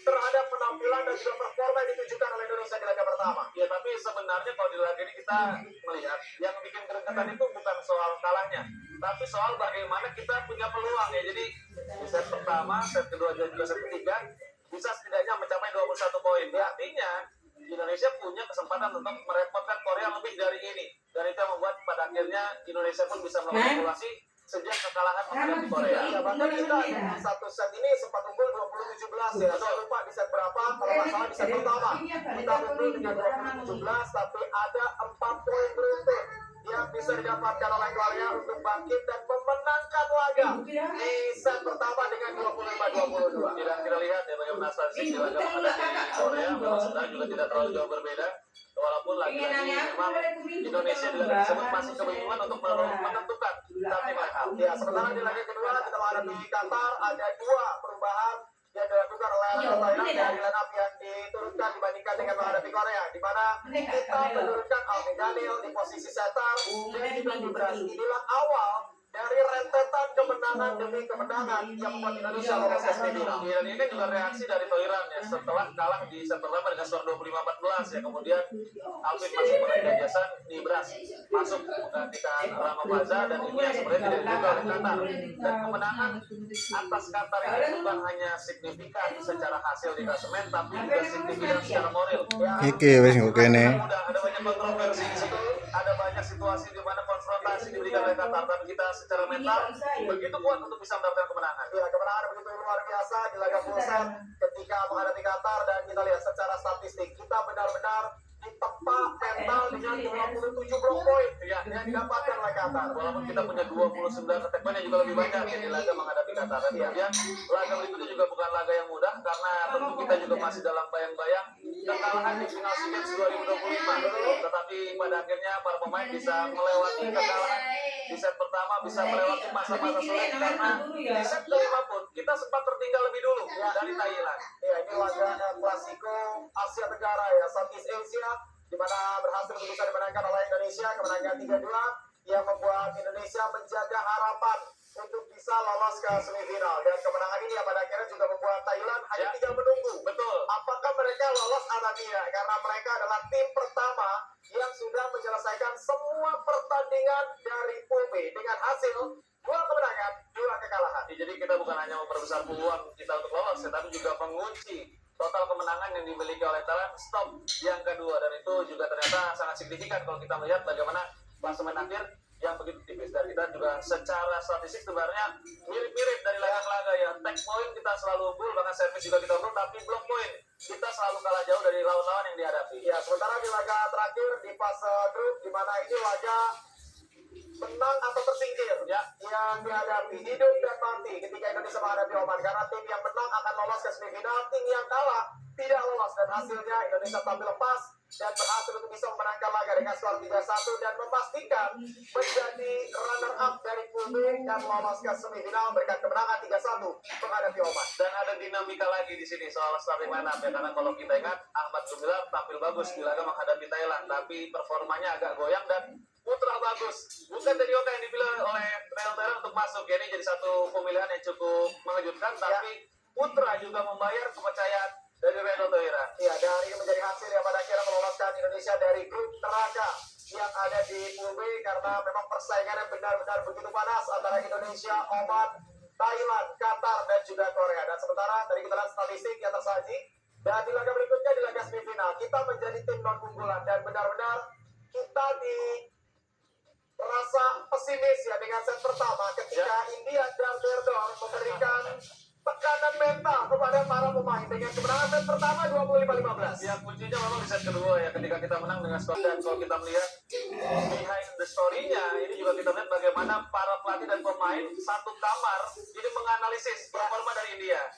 terhadap penampilan dan juga performa yang ditunjukkan oleh Indonesia di laga pertama. Ya, tapi sebenarnya kalau di laga ini kita melihat yang bikin gregetan itu bukan soal kalahnya, tapi soal bagaimana kita punya peluang ya. Jadi di set pertama, set kedua dan juga set ketiga bisa setidaknya mencapai 21 poin. Ya, artinya Indonesia punya kesempatan untuk merepotkan Korea lebih dari ini. Dan itu yang membuat pada akhirnya Indonesia pun bisa mengakumulasi sejak kekalahan menghadapi Korea. Ya, bahkan kita di satu set ini sempat unggul 20-17 ya. Saya lupa di set berapa, kalau nggak salah di set pertama. Kita unggul dengan 20-17, tapi ada 4 poin beruntun yang bisa didapatkan oleh Korea untuk bangkit dan memenangkan laga di set pertama dengan 25-22. Kita lihat ya bagaimana statistik di laga menghadapi Korea. Memang sebenarnya juga tidak terlalu jauh berbeda. Walaupun lagi-lagi memang Indonesia di laga tersebut masih kebingungan untuk menentukan starting line up. Ya, sementara di laga kedua kita menghadapi Qatar, ada 2 perubahan yang dilakukan oleh Thailand dari line up yang diturunkan dibandingkan dengan menghadapi Korea, di mana kita menurunkan Alvin Daniel di posisi setter dan juga Gibran. Inilah awal dari rentetan kemenangan demi kemenangan yang membuat Indonesia lolos ke semifinal. Dan ini juga reaksi dari Thailand ya setelah kalah di set pertama dengan skor 25-14 ya. Kemudian Alvin masuk mulai Gajasan, Nibras masuk menggantikan Rama Plaza, dan ini yang sebenarnya tidak diduga oleh Qatar. Dan kemenangan atas Qatar ini bukan hanya signifikan secara hasil di klasemen, tapi juga signifikan secara moral. Iki wis kok kene. Ada banyak kontroversi di situ, ada banyak situasi di mana konfrontasi diberikan oleh Qatar, tapi kita secara mental begitu kuat untuk bisa mendapatkan kemenangan. Ya, kemenangan begitu luar biasa di laga full set ketika menghadapi Qatar, dan kita lihat secara statistik kita benar-benar ditempa mental dengan 27 block point yang didapatkan oleh Qatar. Walaupun kita punya 29 attack point yang juga lebih banyak ya di laga menghadapi Qatar. Dan kemudian laga berikutnya juga bukan laga yang mudah, karena tentu kita juga masih dalam bayang-bayang kekalahan di final SEA Games 2025. Tetapi pada akhirnya para pemain bisa melewati kekalahan di set pertama, bisa melewati masa-masa sulit, karena di set kelima pun kita sempat tertinggal lebih dulu dari Thailand. Ya, ini laga klasiko Asia Tenggara ya, Southeast Asia, di mana berhasil bisa dimenangkan oleh Indonesia, kemenangan 3-2 yang membuat Indonesia menjaga harapan untuk bisa lolos ke semifinal. Dan kemenangan ini pada akhirnya juga membuat Thailand hanya tinggal menunggu. Betul. Apakah mereka lolos atau tidak? Karena mereka adalah tim pertama yang sudah menyelesaikan semua pertandingan dari pool B dengan hasil 2 kemenangan, 2 kekalahan. Jadi kita bukan hanya memperbesar peluang kita untuk lolos, tetapi juga mengunci total kemenangan yang dimiliki oleh Thailand stop yang kedua, dan itu juga ternyata sangat signifikan kalau kita melihat bagaimana klasemen akhir yang begitu tipis. Dan kita juga secara statistik sebenarnya mirip-mirip dari laga ke laga ya. Tag point kita selalu unggul, bahkan servis juga kita unggul, tapi block point kita selalu kalah jauh dari lawan-lawan yang dihadapi. Ya, sementara di laga terakhir di fase grup, di mana ini laga menang atau tersingkir ya, yang dihadapi hidup dan mati ketika Indonesia menghadapi Oman, karena tim yang menang akan lolos ke semifinal, tim yang kalah tidak lolos, dan hasilnya Indonesia tampil lepas dan berhasil untuk bisa memenangkan laga dengan skor 3-1 dan memastikan menjadi runner up dari pool B dan lolos ke semifinal berkat kemenangan 3-1 menghadapi Oman. Dan ada dinamika lagi di sini soal starting line up ya, karena kalau kita ingat Ahmad Gumilar tampil bagus di laga menghadapi Thailand, tapi performanya agak goyang, dan Putra bagus. Bukan dari Oka yang dipilih oleh Real Thailand untuk masuk. Ini jadi satu pemilihan yang cukup mengejutkan, tapi Putra juga membayar kepercayaan dari Real Thailand. Ya, dan ini menjadi hasil yang pada akhirnya meloloskan Indonesia dari grup neraka yang ada di pool B, karena memang persaingannya benar-benar begitu panas antara Indonesia, Oman, Thailand, Qatar, dan juga Korea. Dan sementara tadi kita lihat statistik yang tersaji, dan di laga berikutnya, di laga semifinal, kita menjadi tim non-unggulan, dan benar-benar kita merasa pesimis ya dengan set pertama ketika India dan Berdor memberikan tekanan mental kepada para pemain dengan kemenangan set pertama 25-15. Ya, kuncinya memang di set kedua ya, ketika kita menang dengan skor. Dan kalau kita melihat behind the story-nya, ini juga kita lihat bagaimana para pelatih dan pemain satu kamar ini menganalisis performa dari India.